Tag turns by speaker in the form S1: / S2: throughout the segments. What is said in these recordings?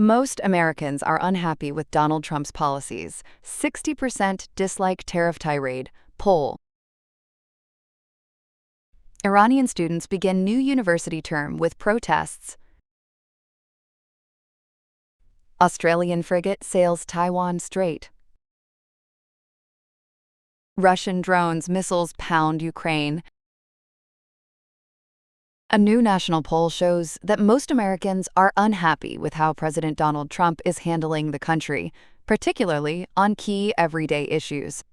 S1: Most Americans are unhappy with Donald Trump's policies. 60% dislike tariff tirade. Poll. Iranian students begin new university term with protests. Australian frigate sails Taiwan Strait. Russian drones, missiles pound Ukraine. A new national poll shows that most Americans are unhappy with how President Donald Trump is handling the country, particularly on key everyday issues.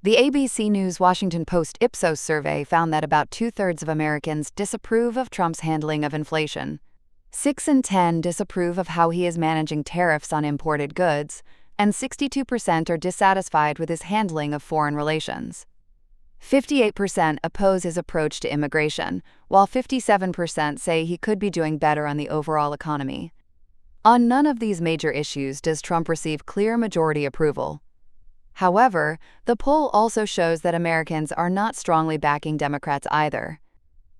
S1: The ABC News Washington Post Ipsos survey found that about 2/3 of Americans disapprove of Trump's handling of inflation. 6 in 10 disapprove of how he is managing tariffs on imported goods, and 62% are dissatisfied with his handling of foreign relations. 58% oppose his approach to immigration, while 57% say he could be doing better on the overall economy. On none of these major issues does Trump receive clear majority approval. However, the poll also shows that Americans are not strongly backing Democrats either.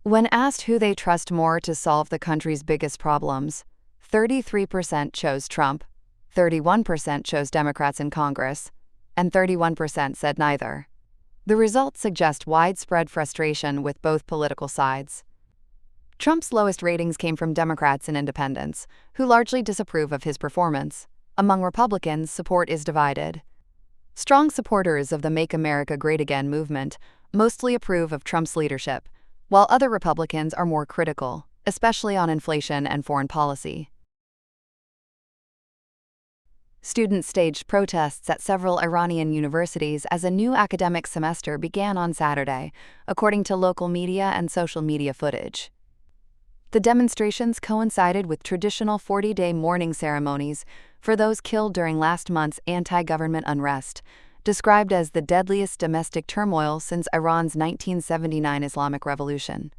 S1: When asked who they trust more to solve the country's biggest problems, 33% chose Trump, 31% chose Democrats in Congress, and 31% said neither. The results suggest widespread frustration with both political sides. Trump's lowest ratings came from Democrats and independents, who largely disapprove of his performance. Among Republicans, support is divided. Strong supporters of the Make America Great Again movement mostly approve of Trump's leadership, while other Republicans are more critical, especially on inflation and foreign policy. Students staged protests at several Iranian universities as a new academic semester began on Saturday, according to local media and social media footage. The demonstrations coincided with traditional 40-day mourning ceremonies for those killed during last month's anti-government unrest, described as the deadliest domestic turmoil since Iran's 1979 Islamic Revolution.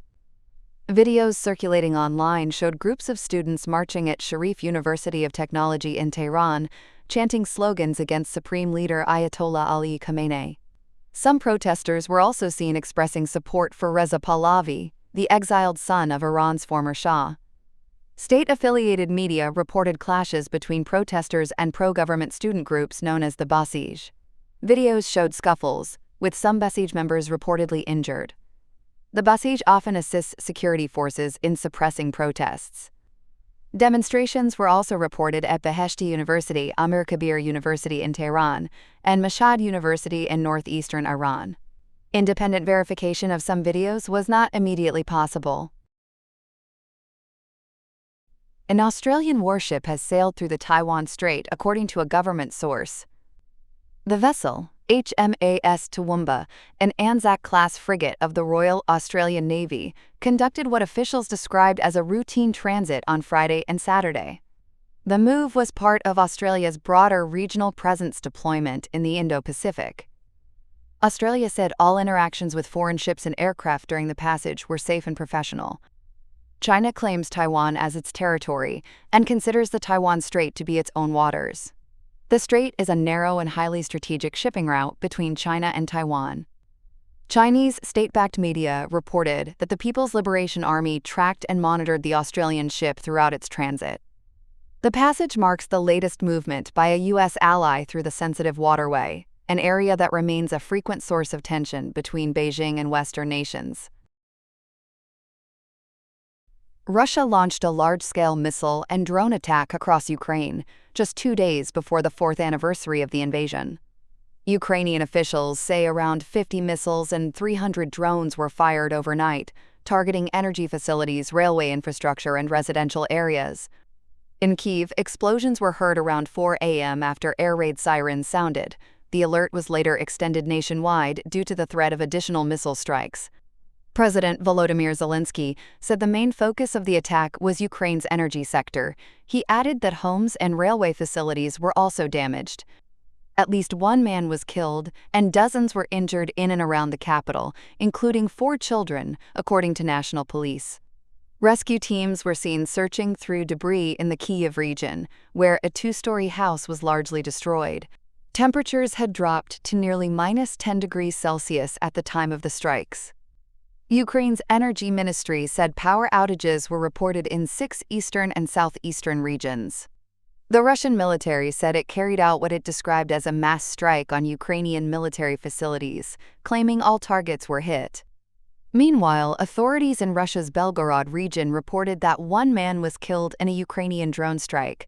S1: Videos circulating online showed groups of students marching at Sharif University of Technology in Tehran, chanting slogans against Supreme Leader Ayatollah Ali Khamenei. Some protesters were also seen expressing support for Reza Pahlavi, the exiled son of Iran's former Shah. State-affiliated media reported clashes between protesters and pro-government student groups known as the Basij. Videos showed scuffles, with some Basij members reportedly injured. The Basij often assists security forces in suppressing protests. Demonstrations were also reported at Beheshti University, Amir Kabir University in Tehran, and Mashhad University in northeastern Iran. Independent verification of some videos was not immediately possible. An Australian warship has sailed through the Taiwan Strait, according to a government source. The vessel, HMAS Toowoomba, an Anzac-class frigate of the Royal Australian Navy, conducted what officials described as a routine transit on Friday and Saturday. The move was part of Australia's broader regional presence deployment in the Indo-Pacific. Australia said all interactions with foreign ships and aircraft during the passage were safe and professional. China claims Taiwan as its territory and considers the Taiwan Strait to be its own waters. The strait is a narrow and highly strategic shipping route between China and Taiwan. Chinese state-backed media reported that the People's Liberation Army tracked and monitored the Australian ship throughout its transit. The passage marks the latest movement by a U.S. ally through the sensitive waterway, an area that remains a frequent source of tension between Beijing and Western nations. Russia launched a large-scale missile and drone attack across Ukraine, just 2 days before the 4th anniversary of the invasion. Ukrainian officials say around 50 missiles and 300 drones were fired overnight, targeting energy facilities, railway infrastructure, and residential areas. In Kyiv, explosions were heard around 4 a.m. after air raid sirens sounded. The alert was later extended nationwide due to the threat of additional missile strikes. President Volodymyr Zelensky said the main focus of the attack was Ukraine's energy sector. He added that homes and railway facilities were also damaged. At least 1 man was killed and dozens were injured in and around the capital, including 4 children, according to national police. Rescue teams were seen searching through debris in the Kyiv region, where a 2-story house was largely destroyed. Temperatures had dropped to nearly -10 degrees Celsius at the time of the strikes. Ukraine's energy ministry said power outages were reported in 6 eastern and southeastern regions. The Russian military said it carried out what it described as a mass strike on Ukrainian military facilities, claiming all targets were hit. Meanwhile, authorities in Russia's Belgorod region reported that one man was killed in a Ukrainian drone strike,